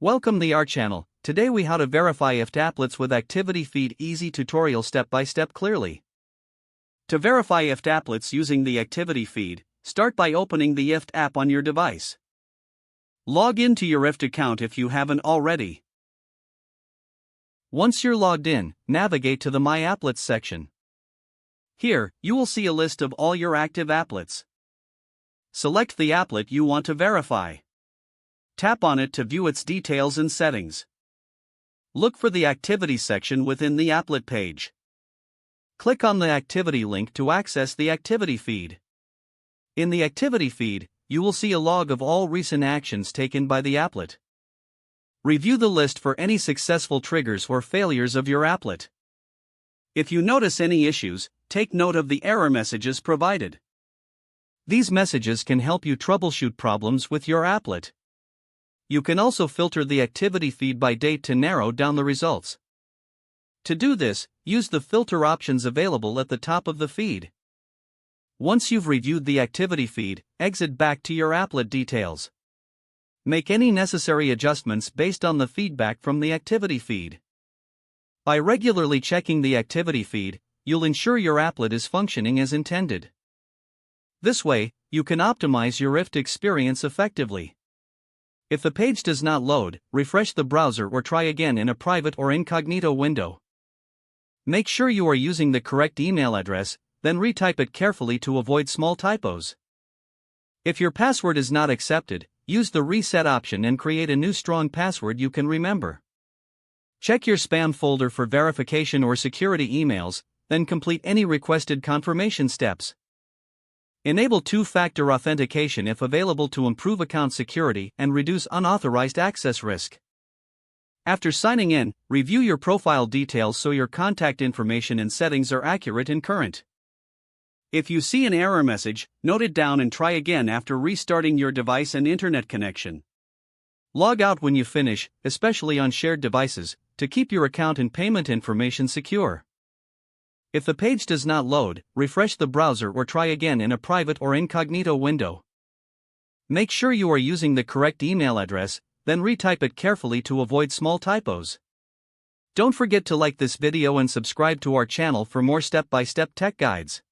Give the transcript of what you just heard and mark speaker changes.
Speaker 1: Welcome to our channel. Today we how to verify IFTTT with activity feed easy tutorial step by step clearly. To verify IFTTT using the activity feed, start by opening the IFT app on your device. Log into your IFT account if you haven't already. Once you're logged in, navigate to the My Applets section. Here, you will see a list of all your active applets. Select the applet you want to verify. Tap on it to view its details and settings. Look for the activity section within the applet page. Click on the activity link to access the activity feed. In the activity feed, you will see a log of all recent actions taken by the applet. Review the list for any successful triggers or failures of your applet. If you notice any issues, take note of the error messages provided. These messages can help you troubleshoot problems with your applet. You can also filter the activity feed by date to narrow down the results. To do this, use the filter options available at the top of the feed. Once you've reviewed the activity feed, exit back to your applet details. Make any necessary adjustments based on the feedback from the activity feed. By regularly checking the activity feed, you'll ensure your applet is functioning as intended. This way, you can optimize your IFT experience effectively. If the page does not load, refresh the browser or try again in a private or incognito window. Make sure you are using the correct email address, then retype it carefully to avoid small typos. If your password is not accepted, use the reset option and create a new strong password you can remember. Check your spam folder for verification or security emails, then complete any requested confirmation steps. Enable two-factor authentication if available to improve account security and reduce unauthorized access risk. After signing in, review your profile details so your contact information and settings are accurate and current. If you see an error message, note it down and try again after restarting your device and internet connection. Log out when you finish, especially on shared devices, to keep your account and payment information secure. If the page does not load, refresh the browser or try again in a private or incognito window. Make sure you are using the correct email address, then retype it carefully to avoid small typos. Don't forget to like this video and subscribe to our channel for more step-by-step tech guides.